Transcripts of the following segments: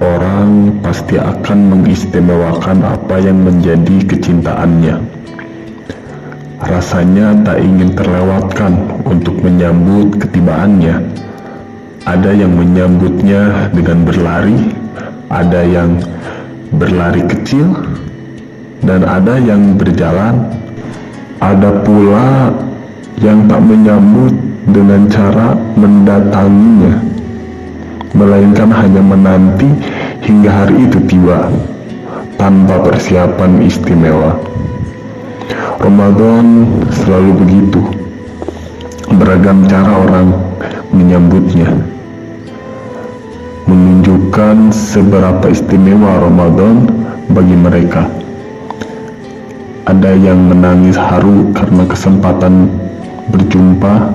orang pasti akan mengistimewakan apa yang menjadi kecintaannya. Rasanya tak ingin terlewatkan untuk menyambut ketibaannya. Ada yang menyambutnya dengan berlari, ada yang berlari kecil, dan ada yang berjalan. Ada pula yang tak menyambut dengan cara mendatanginya, melainkan hanya menanti hingga hari itu tiba tanpa persiapan istimewa. Ramadan selalu begitu, beragam cara orang menyambutnya, menunjukkan seberapa istimewa Ramadan bagi mereka. Ada yang menangis haru karena kesempatan berjumpa,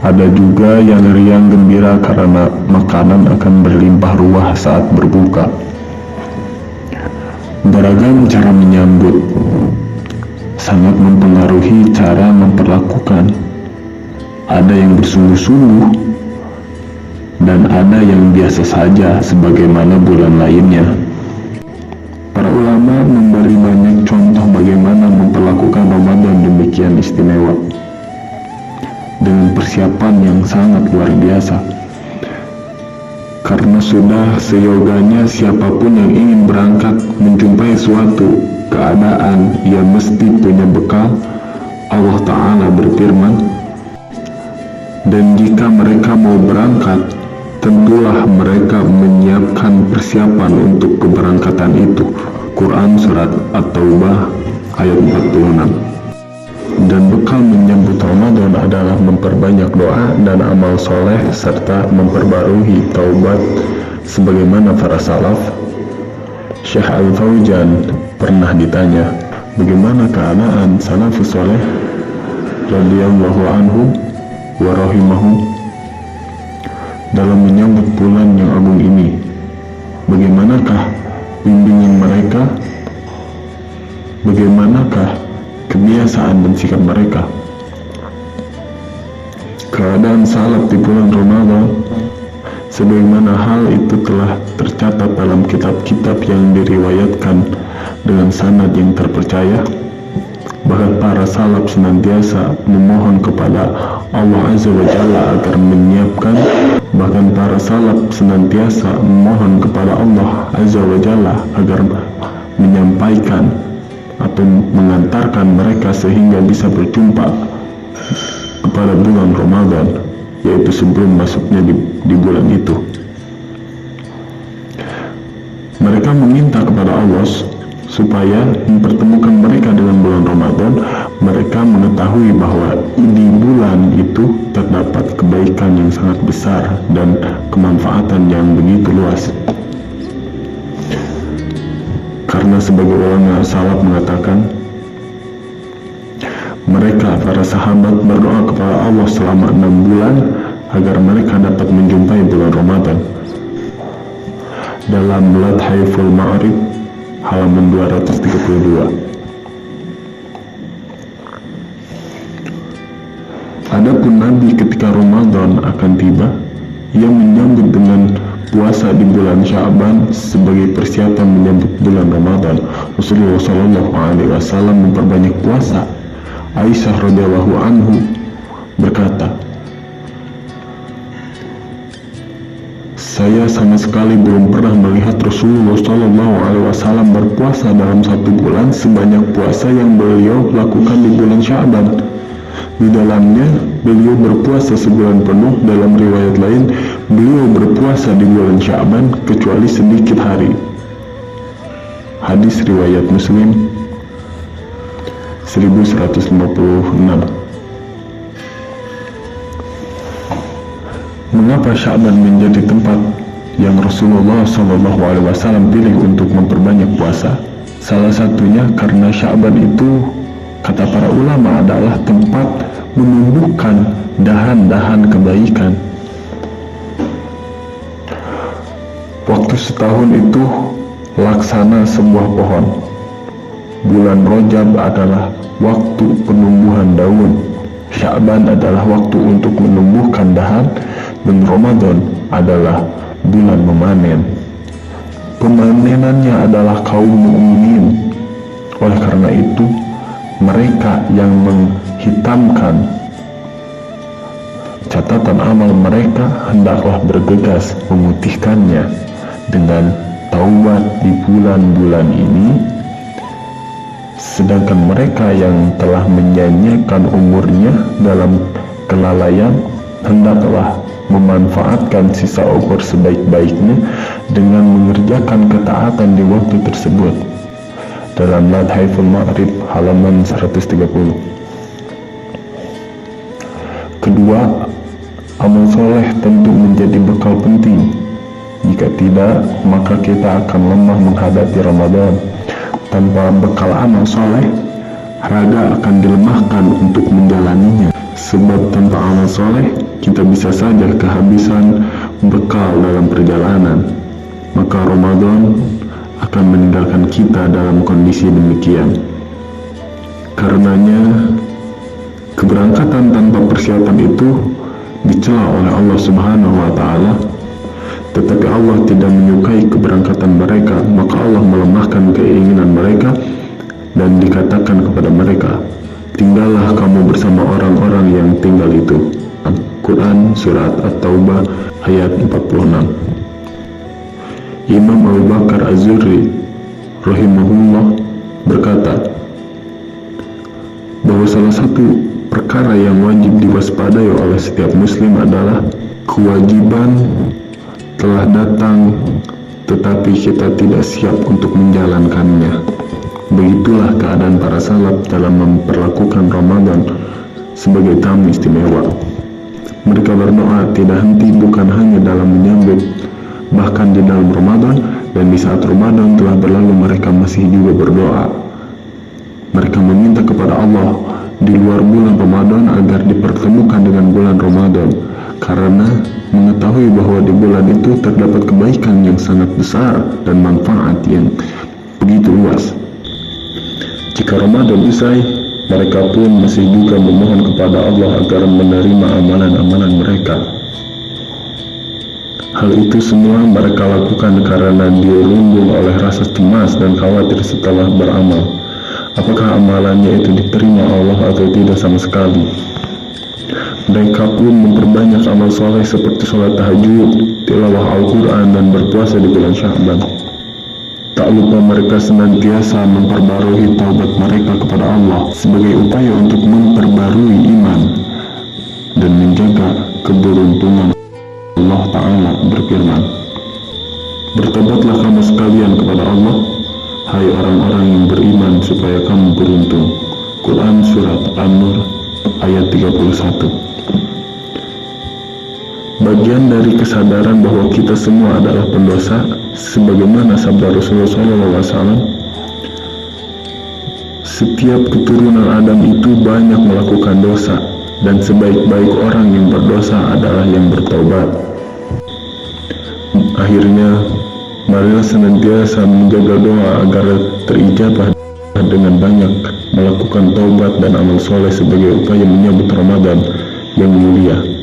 ada juga yang riang gembira karena makanan akan berlimpah ruah saat berbuka. Beragam cara menyambut sangat mempengaruhi cara memperlakukan. Ada yang bersungguh-sungguh dan ada yang biasa saja sebagaimana bulan lainnya. Para ulama memberi banyak contoh bagaimana memperlakukan Ramadan demikian istimewa, dengan persiapan yang sangat luar biasa. Karena sudah seyoganya siapapun yang ingin berangkat menjumpai suatu keadaan, ia mesti punya bekal. Allah Ta'ala berfirman, dan jika mereka mau berangkat, tentulah mereka menyiapkan persiapan untuk keberangkatan itu. Quran Surat At-Taubah ayat 46. Dan bekal menyambut Ramadan adalah memperbanyak doa dan amal soleh serta memperbarui taubat sebagaimana para salaf. Syekh Al-Fauzan pernah ditanya, bagaimana keadaan salafus soleh radhiyallahu anhum wa rahimahum dalam menyambut bulan yang agung ini? Bagaimanakah bimbingan mereka? Bagaimanakah kebiasaan dan sikap mereka? Keadaan salaf di bulan Ramadan, sebagaimana hal itu telah tercatat dalam kitab-kitab yang diriwayatkan dengan sanad yang terpercaya. Bahkan para salaf senantiasa memohon kepada Allah Azza wa Jalla agar menyiapkan. Bahkan para salaf senantiasa memohon kepada Allah Azza wa Jalla agar menyampaikan atau mengantarkan mereka sehingga bisa berjumpa kepada bulan Ramadan, yaitu sebelum masuknya di bulan itu. Mereka meminta kepada Allah supaya mempertemukan mereka dengan bulan Ramadan. Mereka mengetahui bahwa di bulan itu terdapat kebaikan yang sangat besar dan kemanfaatan yang begitu luas. Karena sebagai ulama salaf mengatakan, mereka para sahabat berdoa kepada Allah selama 6 bulan agar mereka dapat menjumpai bulan Ramadan. Dalam Lathaiful Ma'arif halaman 232. Adapun Nabi ketika Ramadan akan tiba, ia menyambut dengan puasa di bulan Sya'ban sebagai persiapan menyambut bulan Ramadan. Rasulullah SAW memperbanyak puasa. Aisyah radhiyallahu anhu berkata, saya sama sekali belum pernah melihat Rasulullah SAW berpuasa dalam 1 bulan sebanyak puasa yang beliau lakukan di bulan Sya'ban. Di dalamnya beliau berpuasa sebulan penuh. Dalam riwayat lain, beliau berpuasa di bulan Sya'ban kecuali sedikit hari. Hadis riwayat Muslim 1156. Mengapa Sya'ban menjadi tempat yang Rasulullah SAW pilih untuk memperbanyak puasa? Salah satunya karena Sya'ban itu, kata para ulama, adalah tempat menumbuhkan dahan-dahan kebaikan. Waktu setahun itu laksana sebuah pohon. Bulan Rajab adalah waktu penumbuhan daun. Sya'ban adalah waktu untuk menumbuhkan dahan, dan Ramadan adalah bulan memanen. pemanenannya adalah kaum mukminin. Oleh karena itu, mereka yang menghitamkan catatan amal mereka hendaklah bergegas memutihkannya dengan taubat di bulan-bulan ini, sedangkan mereka yang telah menyanyiakan umurnya dalam kelalaian hendaklah memanfaatkan sisa umur sebaik-baiknya dengan mengerjakan ketaatan di waktu tersebut. Dalam Ladhaiful Ma'rib halaman 130. Kedua, amal soleh tentu menjadi bekal penting. Jika tidak, maka kita akan lemah menghadapi Ramadan. Tanpa bekal amal soleh, raga akan dilemahkan untuk menjalaninya. Sebab tanpa amal soleh, kita bisa saja kehabisan bekal dalam perjalanan. Maka Ramadan akan meninggalkan kita dalam kondisi demikian. Karenanya, keberangkatan tanpa persiapan itu dicela oleh Allah Subhanahu wa Ta'ala. Tetapi Allah tidak menyukai keberangkatan mereka, maka Allah melemahkan keinginan mereka dan dikatakan kepada mereka, tinggallah kamu bersama orang-orang yang tinggal itu. Quran Surat At-Taubah ayat 46. Imam Abu Bakar Az-Zurri rahimahullah berkata bahwa salah satu perkara yang wajib diwaspadai oleh setiap muslim adalah kewajiban telah datang tetapi kita tidak siap untuk menjalankannya. Begitulah keadaan para salaf dalam memperlakukan Ramadan sebagai tamu istimewa. Mereka berdoa tidak henti bukan hanya dalam menyambut, bahkan di dalam Ramadan, dan di saat Ramadan telah berlalu mereka masih juga berdoa. Mereka meminta kepada Allah di luar bulan Ramadan agar dipertemukan dengan bulan Ramadan, karena mengetahui bahwa di bulan itu terdapat kebaikan yang sangat besar dan manfaat yang begitu luas. Jika Ramadan usai, mereka pun masih juga memohon kepada Allah agar menerima amalan-amalan mereka. Hal itu semua mereka lakukan karena dirundung oleh rasa cemas dan khawatir setelah beramal. Apakah amalannya itu diterima Allah atau tidak sama sekali? Mereka pun memperbanyak amal soleh seperti sholat tahajud, tilawah Al-Quran, dan berpuasa di bulan Sya'ban. Tak lupa mereka senantiasa memperbarui taubat mereka kepada Allah sebagai upaya untuk memperbarui iman dan menjaga keberuntungan. Allah Ta'ala berfirman, bertobatlah kamu sekalian kepada Allah, hai orang-orang yang beriman, supaya kamu beruntung. Quran Surat An-Nur ayat 31. Bagian dari kesadaran bahwa kita semua adalah pendosa, sebagaimana sabda Rasulullah SAW, setiap keturunan Adam itu banyak melakukan dosa, dan sebaik-baik orang yang berdosa adalah yang bertaubat. Akhirnya, marilah senantiasa menjaga doa agar terijabah dengan banyak melakukan taubat dan amal soleh sebagai upaya menyambut Ramadan yang mulia.